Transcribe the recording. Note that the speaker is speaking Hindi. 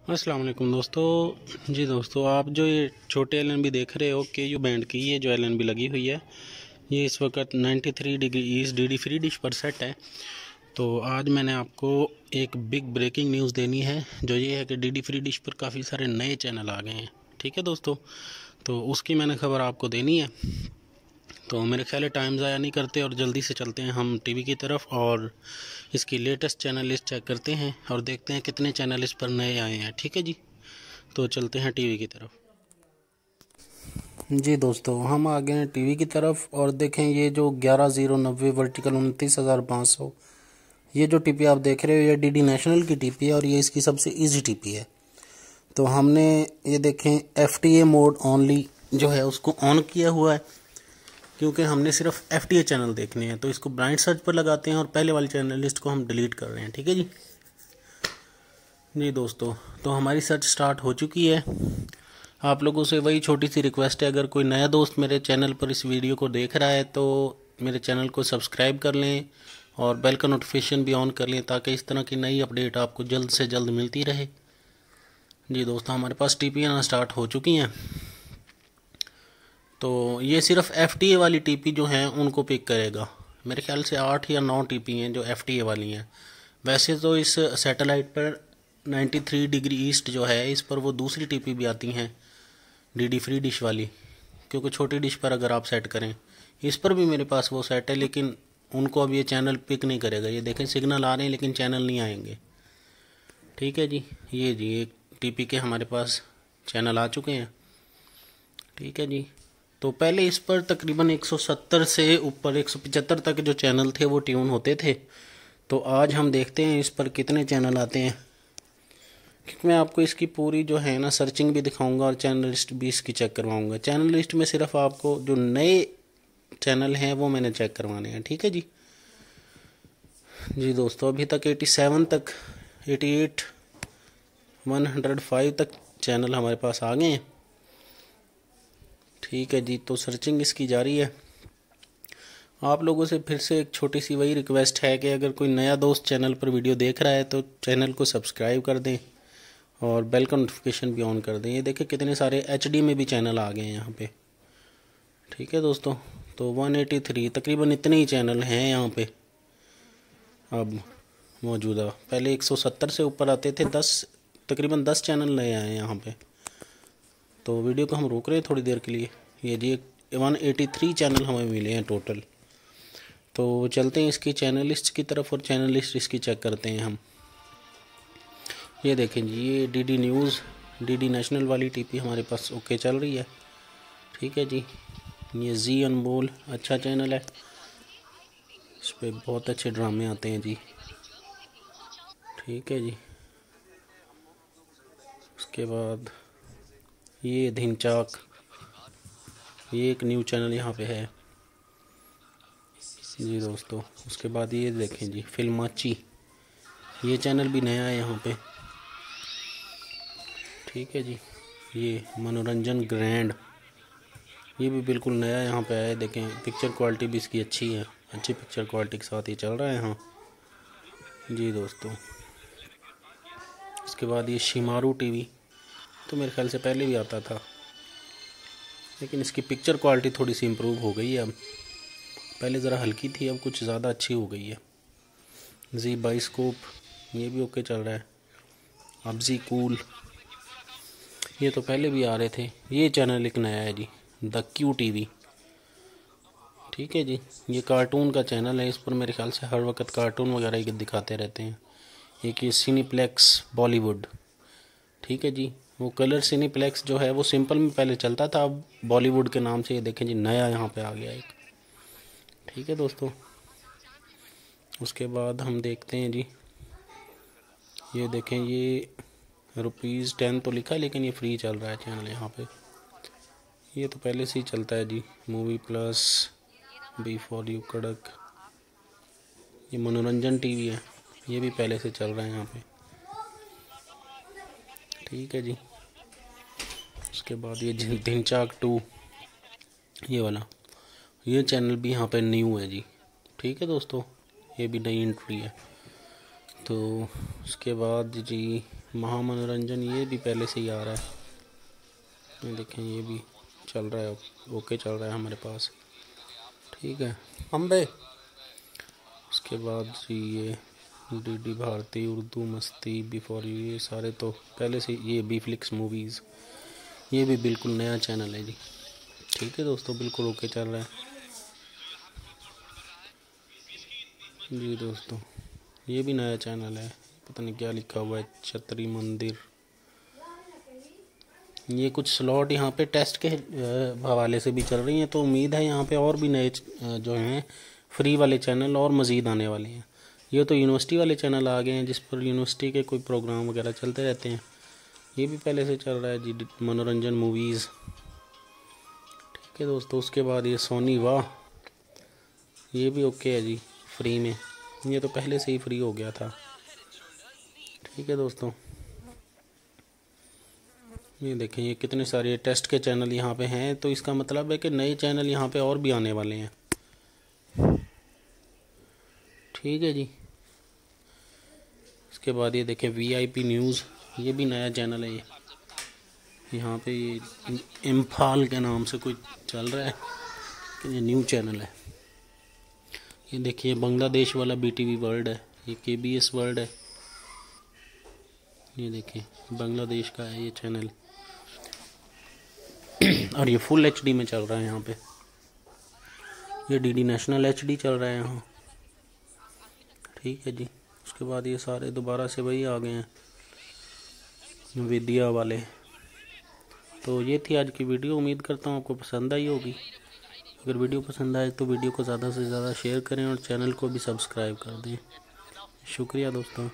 अस्सलाम वालेकुम दोस्तों। जी दोस्तों, आप जो ये छोटे एलएनबी देख रहे हो केयू बैंड की, ये जो एलएनबी लगी हुई है ये इस वक्त 93 degree east DD free dish पर सेट है। तो आज मैंने आपको एक बिग ब्रेकिंग न्यूज़ देनी है, जो ये है कि डीडी फ्री डिश पर काफ़ी सारे नए चैनल आ गए हैं। ठीक है दोस्तों, तो उसकी मैंने खबर आपको देनी है। तो मेरे ख्याल है टाइम ज़ाया नहीं करते और जल्दी से चलते हैं हम टीवी की तरफ और इसकी लेटेस्ट चैनल लिस्ट चेक करते हैं और देखते हैं कितने चैनल इस पर नए आए हैं। ठीक है जी, तो चलते हैं टीवी की तरफ। जी दोस्तों, हम आ गए हैं टीवी की तरफ और देखें ये जो 11090 वर्टिकल 29,500 ये जो टीपी आप देख रहे हो ये डीडी नेशनल की टीपी है और ये इसकी सबसे इजी टीपी है। तो हमने ये देखें एफटीए मोड ओनली जो है उसको ऑन किया हुआ है, क्योंकि हमने सिर्फ एफटीए चैनल देखने हैं। तो इसको ब्लाइंड सर्च पर लगाते हैं और पहले वाली चैनल लिस्ट को हम डिलीट कर रहे हैं। ठीक है जी। जी दोस्तों, तो हमारी सर्च स्टार्ट हो चुकी है। आप लोगों से वही छोटी सी रिक्वेस्ट है, अगर कोई नया दोस्त मेरे चैनल पर इस वीडियो को देख रहा है तो मेरे चैनल को सब्सक्राइब कर लें और बेल का नोटिफिकेशन भी ऑन कर लें, ताकि इस तरह की नई अपडेट आपको जल्द से जल्द मिलती रहे। जी दोस्तों, हमारे पास टीपी आना स्टार्ट हो चुकी हैं। तो ये सिर्फ एफटीए वाली टीपी जो हैं उनको पिक करेगा। मेरे ख्याल से 8 या 9 टीपी हैं जो एफटीए वाली हैं। वैसे तो इस सैटेलाइट पर 93 डिग्री ईस्ट जो है इस पर वो दूसरी टीपी भी आती हैं, डीडी फ्री डिश वाली, क्योंकि छोटी डिश पर अगर आप सेट करें, इस पर भी मेरे पास वो सेट है, लेकिन उनको अब ये चैनल पिक नहीं करेगा। ये देखें सिग्नल आ रहे हैं लेकिन चैनल नहीं आएंगे। ठीक है जी, ये जी एक टीपी के हमारे पास चैनल आ चुके हैं। ठीक है जी। तो पहले इस पर तकरीबन 170 से ऊपर 175 तक जो चैनल थे वो ट्यून होते थे। तो आज हम देखते हैं इस पर कितने चैनल आते हैं, क्योंकि मैं आपको इसकी पूरी जो है ना सर्चिंग भी दिखाऊंगा और चैनल लिस्ट भी इसकी चेक करवाऊंगा। चैनल लिस्ट में सिर्फ आपको जो नए चैनल हैं वो मैंने चेक करवाने हैं। ठीक है जी। जी दोस्तों, अभी तक 87 तक 88 105 तक चैनल हमारे पास आ गए हैं। ठीक है जी, तो सर्चिंग इसकी जारी है। आप लोगों से फिर से एक छोटी सी वही रिक्वेस्ट है कि अगर कोई नया दोस्त चैनल पर वीडियो देख रहा है तो चैनल को सब्सक्राइब कर दें और बेल का नोटिफिकेशन भी ऑन कर दें। ये देखिए कितने सारे एचडी में भी चैनल आ गए हैं यहाँ पे। ठीक है दोस्तों, तो 183 तकरीबन इतने ही चैनल हैं यहाँ पे अब मौजूदा। पहले 170 से ऊपर आते थे, तकरीबन 10 चैनल नए आए हैं यहाँ पे। तो वीडियो को हम रोक रहे हैं थोड़ी देर के लिए। ये जी 183 चैनल हमें मिले हैं टोटल। तो चलते हैं इसकी चैनल लिस्ट की तरफ और चैनल लिस्ट इसकी चेक करते हैं हम। ये देखें जी, ये डीडी न्यूज़ डीडी नेशनल वाली टीपी हमारे पास ओके चल रही है। ठीक है जी। ये जी अनमोल अच्छा चैनल है, इस पर बहुत अच्छे ड्रामे आते हैं जी। ठीक है जी। उसके बाद ये धिनचाक, ये एक न्यू चैनल यहाँ पे है जी दोस्तों। उसके बाद ये देखें जी फिल्माची, ये चैनल भी नया है यहाँ पे। ठीक है जी। ये मनोरंजन ग्रैंड, ये भी बिल्कुल नया यहाँ पे आया है। देखें पिक्चर क्वालिटी भी इसकी अच्छी है, अच्छी पिक्चर क्वालिटी के साथ ये चल रहा है यहाँ जी दोस्तों। इसके बाद ये शिमारू टीवी, तो मेरे ख्याल से पहले भी आता था, लेकिन इसकी पिक्चर क्वालिटी थोड़ी सी इम्प्रूव हो गई है अब। पहले ज़रा हल्की थी, अब कुछ ज़्यादा अच्छी हो गई है। जी बाइस्कोप, ये भी ओके चल रहा है। अब जी कूल, ये तो पहले भी आ रहे थे। ये चैनल एक नया है जी, द क्यू टीवी। ठीक है जी। ये कार्टून का चैनल है, इस पर मेरे ख्याल से हर वक्त कार्टून वगैरह ही दिखाते रहते हैं। एक ये सिनीप्लेक्स बॉलीवुड। ठीक है जी। वो कलर सिनीप्लेक्स जो है वो सिंपल में पहले चलता था, अब बॉलीवुड के नाम से ये देखें जी नया यहाँ पे आ गया एक। ठीक है दोस्तों। उसके बाद हम देखते हैं जी, ये देखें ये ₹10 तो लिखा है लेकिन ये फ्री चल रहा है चैनल यहाँ पे। ये तो पहले से ही चलता है जी। Movie plus, B for U कड़क, ये मनोरंजन टीवी है, ये भी पहले से चल रहा है यहाँ पे। ठीक है जी। उसके बाद ये धिनचाक 2, ये वाला, ये चैनल भी यहाँ पे न्यू है जी। ठीक है दोस्तों, ये भी नई एंट्री है। तो उसके बाद जी महामनोरंजन ये भी पहले से ही आ रहा है, ये देखें ये भी चल रहा है, ओके चल रहा है हमारे पास, ठीक है अम्बे। उसके बाद जी ये डीडी भारती, उर्दू मस्ती, बिफोर यू, ये सारे तो पहले से, ये बी फ्लिक्स मूवीज़, ये भी बिल्कुल नया चैनल है जी, ठीक है दोस्तों, बिल्कुल ओके चल रहा है जी दोस्तों। ये भी नया चैनल है, पता नहीं क्या लिखा हुआ है, छतरी मंदिर। ये कुछ स्लॉट यहाँ पे टेस्ट के हवाले से भी चल रही हैं, तो उम्मीद है यहाँ पे और भी नए जो हैं फ्री वाले चैनल और मज़ीद आने वाले हैं। ये तो यूनिवर्सिटी वाले चैनल आ गए हैं जिस पर यूनिवर्सिटी के कोई प्रोग्राम वगैरह चलते रहते हैं, ये भी पहले से चल रहा है जी, मनोरंजन मूवीज़, ठीक है दोस्तों। उसके बाद ये सोनी वाह, ये भी ओके है जी, फ्री में, ये तो पहले से ही फ्री हो गया था, ठीक है दोस्तों। ये देखें ये कितने सारे टेस्ट के चैनल यहाँ पे हैं, तो इसका मतलब है कि नए चैनल यहाँ पे और भी आने वाले हैं, ठीक है जी। इसके बाद ये देखें VIP न्यूज़, ये भी नया चैनल है, ये यहाँ पे ये इम्फाल के नाम से कोई चल रहा है, ये न्यू चैनल है। ये देखिए बांग्लादेश वाला BTV वर्ल्ड है, ये KBS वर्ल्ड है, ये देखें बांग्लादेश का है ये चैनल, और ये फुल HD में चल रहा है यहाँ पे, ये DD नेशनल HD चल रहा है यहाँ, ठीक है जी। उसके बाद ये सारे दोबारा से वही आ गए हैं विद्या वाले। तो ये थी आज की वीडियो, उम्मीद करता हूँ आपको पसंद आई होगी। अगर वीडियो पसंद आए तो वीडियो को ज़्यादा से ज़्यादा शेयर करें और चैनल को भी सब्सक्राइब कर दें। शुक्रिया दोस्तों।